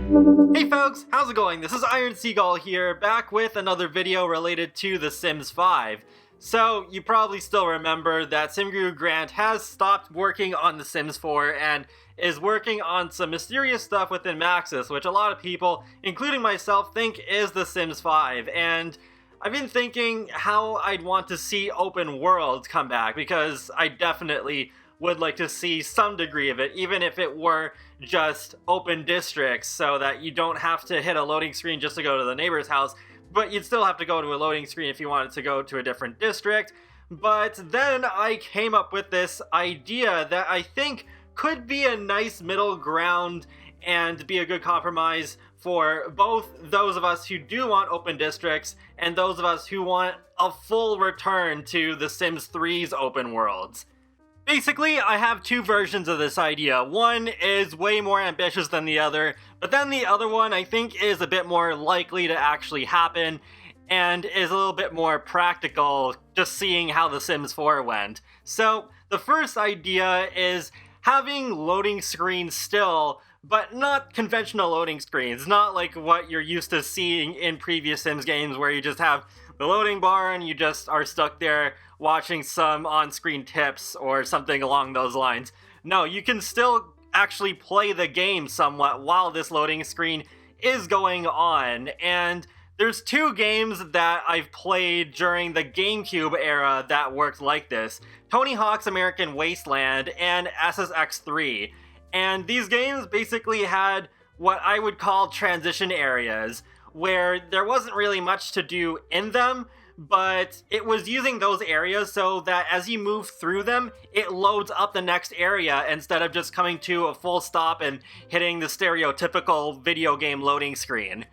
Hey folks, how's it going? This is Iron Seagull here, back with another video related to The Sims 5. So, you probably still remember that SimGuru Grant has stopped working on The Sims 4 and is working on some mysterious stuff within Maxis, which a lot of people, including myself, think is The Sims 5. And I've been thinking how I'd want to see open worlds come back, because I definitely would like to see some degree of it, even if it were just open districts, so that you don't have to hit a loading screen just to go to the neighbor's house, but you'd still have to go to a loading screen if you wanted to go to a different district. But then I came up with this idea that I think could be a nice middle ground and be a good compromise for both those of us who do want open districts and those of us who want a full return to The Sims 3's open worlds. Basically, I have two versions of this idea. One is way more ambitious than the other, but then the other one I think is a bit more likely to actually happen and is a little bit more practical, just seeing how The Sims 4 went. So, the first idea is having loading screens still, but not conventional loading screens, not like what you're used to seeing in previous Sims games where you just have the loading bar and you just are stuck there watching some on-screen tips or something along those lines. No, you can still actually play the game somewhat while this loading screen is going on, and there's two games that I've played during the GameCube era that worked like this: Tony Hawk's American Wasteland and SSX3. And these games basically had what I would call transition areas, where there wasn't really much to do in them, but it was using those areas so that as you move through them, it loads up the next area instead of just coming to a full stop and hitting the stereotypical video game loading screen.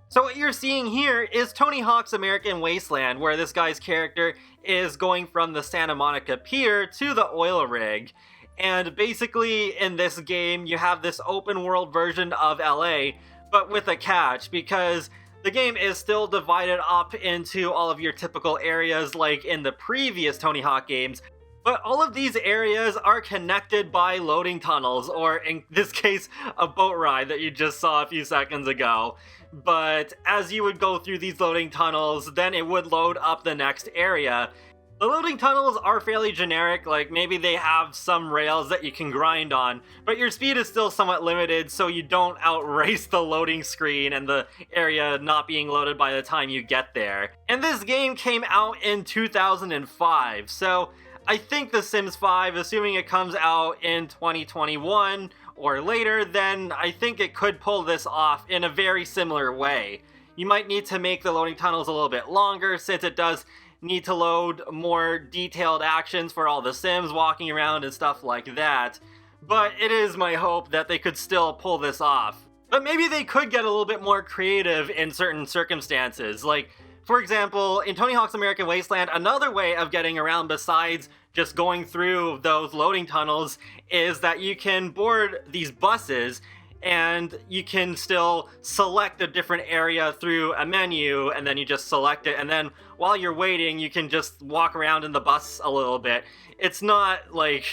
So what you're seeing here is Tony Hawk's American Wasteland, where this guy's character is going from the Santa Monica Pier to the oil rig. And basically, in this game, you have this open world version of LA, but with a catch, because the game is still divided up into all of your typical areas like in the previous Tony Hawk games, but all of these areas are connected by loading tunnels, or in this case, a boat ride that you just saw a few seconds ago. But as you would go through these loading tunnels, then it would load up the next area. The loading tunnels are fairly generic, like maybe they have some rails that you can grind on, but your speed is still somewhat limited so you don't outrace the loading screen and the area not being loaded by the time you get there. And this game came out in 2005, so I think The Sims 5, assuming it comes out in 2021 or later, then I think it could pull this off in a very similar way. You might need to make the loading tunnels a little bit longer, since it does need to load more detailed actions for all the Sims walking around and stuff like that, but it is my hope that they could still pull this off. But maybe they could get a little bit more creative in certain circumstances. Like, for example, in Tony Hawk's American Wasteland, another way of getting around besides just going through those loading tunnels is that you can board these buses and you can still select a different area through a menu, and then you just select it, and then while you're waiting, you can just walk around in the bus a little bit. It's not like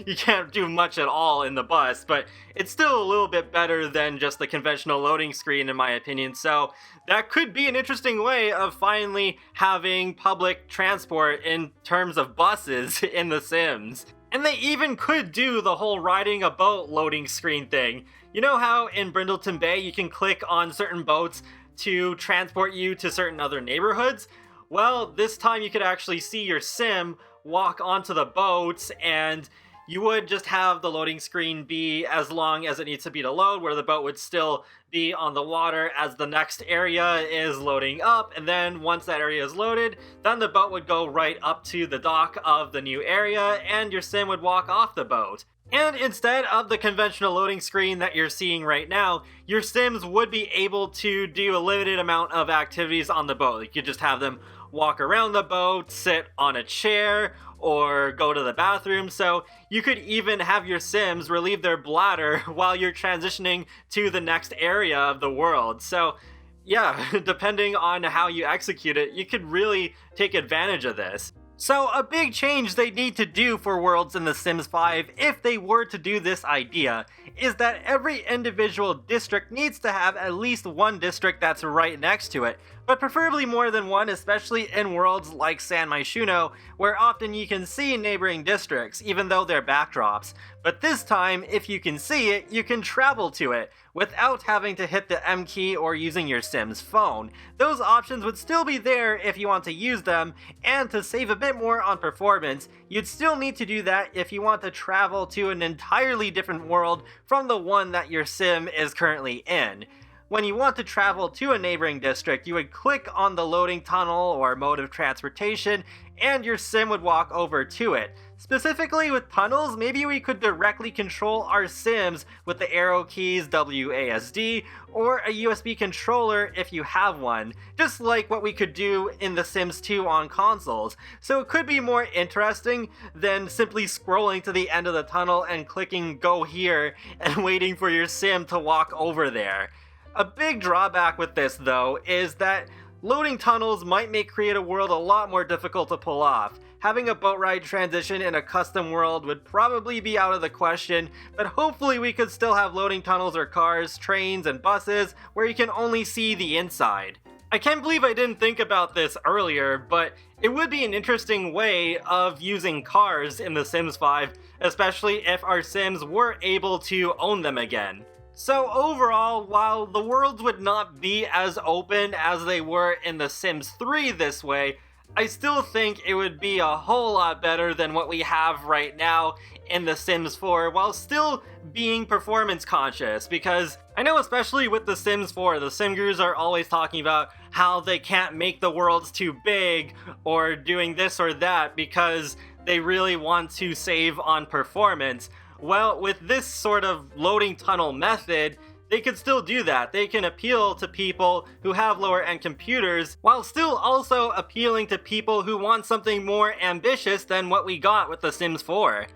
you can't do much at all in the bus, but it's still a little bit better than just the conventional loading screen, in my opinion. So that could be an interesting way of finally having public transport in terms of buses in The Sims. And they even could do the whole riding a boat loading screen thing. You know how in Brindleton Bay you can click on certain boats to transport you to certain other neighborhoods? Well, this time you could actually see your sim walk onto the boats, and you would just have the loading screen be as long as it needs to be to load, where the boat would still be on the water as the next area is loading up, and then once that area is loaded, then the boat would go right up to the dock of the new area, and your sim would walk off the boat. And instead of the conventional loading screen that you're seeing right now, your Sims would be able to do a limited amount of activities on the boat. You could just have them walk around the boat, sit on a chair, or go to the bathroom. So you could even have your Sims relieve their bladder while you're transitioning to the next area of the world. So yeah, depending on how you execute it, you could really take advantage of this. So a big change they need to do for worlds in The Sims 5, if they were to do this idea, is that every individual district needs to have at least one district that's right next to it, but preferably more than one, especially in worlds like San Myshuno, where often you can see neighboring districts, even though they're backdrops. But this time, if you can see it, you can travel to it, without having to hit the M key or using your Sim's phone. Those options would still be there if you want to use them, and to save a bit more on performance, you'd still need to do that if you want to travel to an entirely different world from the one that your Sim is currently in. When you want to travel to a neighboring district, you would click on the loading tunnel or mode of transportation, and your Sim would walk over to it. Specifically with tunnels, maybe we could directly control our Sims with the arrow keys WASD, or a USB controller if you have one, just like what we could do in The Sims 2 on consoles. So it could be more interesting than simply scrolling to the end of the tunnel and clicking go here and waiting for your Sim to walk over there. A big drawback with this, though, is that loading tunnels might make Create a World a lot more difficult to pull off. Having a boat ride transition in a custom world would probably be out of the question, but hopefully we could still have loading tunnels or cars, trains, and buses where you can only see the inside. I can't believe I didn't think about this earlier, but it would be an interesting way of using cars in The Sims 5, especially if our Sims were able to own them again. So overall, while the worlds would not be as open as they were in The Sims 3 this way, I still think it would be a whole lot better than what we have right now in The Sims 4, while still being performance conscious, because I know especially with The Sims 4, the sim gurus are always talking about how they can't make the worlds too big, or doing this or that, because they really want to save on performance. Well, with this sort of loading tunnel method, they can still do that. They can appeal to people who have lower end computers, while still also appealing to people who want something more ambitious than what we got with The Sims 4.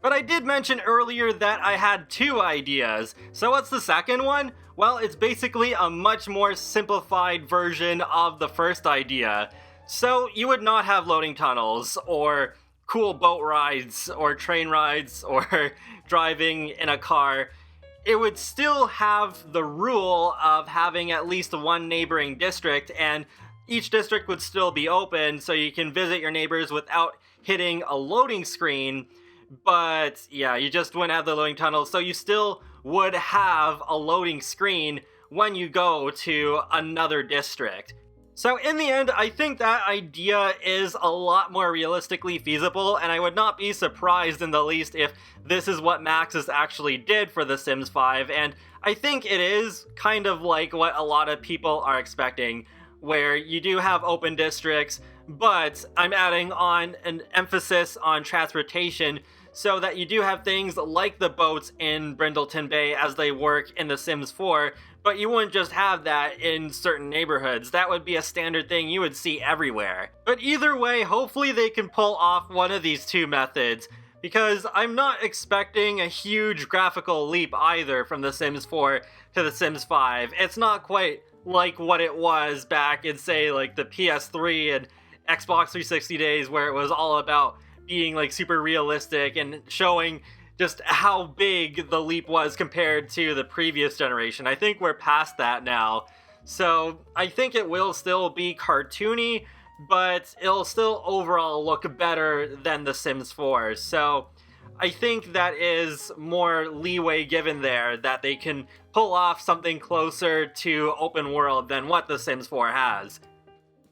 But I did mention earlier that I had two ideas. So what's the second one? Well, it's basically a much more simplified version of the first idea. So you would not have loading tunnels, or cool boat rides, or train rides, or driving in a car. It would still have the rule of having at least one neighboring district, and each district would still be open, so you can visit your neighbors without hitting a loading screen. But yeah, you just wouldn't have the loading tunnel, so you still would have a loading screen when you go to another district. So in the end, I think that idea is a lot more realistically feasible, and I would not be surprised in the least if this is what Maxis actually did for The Sims 5, and I think it is kind of like what a lot of people are expecting, where you do have open districts, but I'm adding on an emphasis on transportation, so that you do have things like the boats in Brindleton Bay as they work in The Sims 4, but you wouldn't just have that in certain neighborhoods. That would be a standard thing you would see everywhere. But either way, hopefully they can pull off one of these two methods, because I'm not expecting a huge graphical leap either from The Sims 4 to The Sims 5. It's not quite like what it was back in, say, like the PS3 and Xbox 360 days, where it was all about being like super realistic and showing just how big the leap was compared to the previous generation. I think we're past that now. So I think it will still be cartoony, but it'll still overall look better than The Sims 4. So I think that is more leeway given there, that they can pull off something closer to open world than what The Sims 4 has.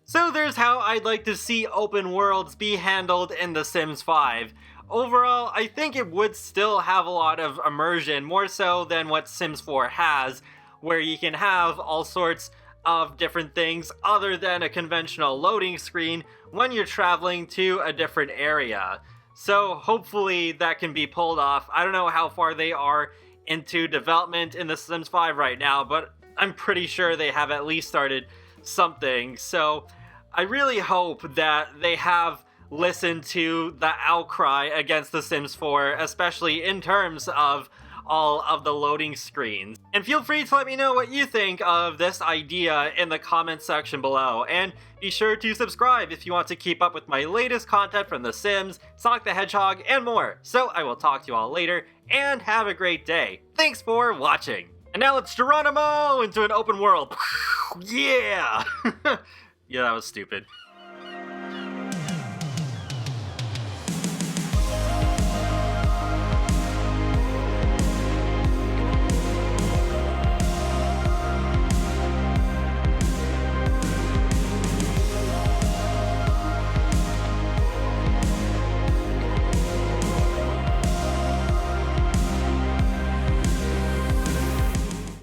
So there's how I'd like to see open worlds be handled in The Sims 5. Overall, I think it would still have a lot of immersion, more so than what Sims 4 has, where you can have all sorts of different things other than a conventional loading screen when you're traveling to a different area. So hopefully that can be pulled off. I don't know how far they are into development in The Sims 5 right now, but I'm pretty sure they have at least started something. So I really hope that they have listened to the outcry against The Sims 4, especially in terms of all of the loading screens. And feel free to let me know what you think of this idea in the comments section below, and be sure to subscribe if you want to keep up with my latest content from The Sims, Sonic the Hedgehog, and more. So I will talk to you all later, and have a great day. Thanks for watching! And now let's Geronimo into an open world. Yeah! Yeah, that was stupid.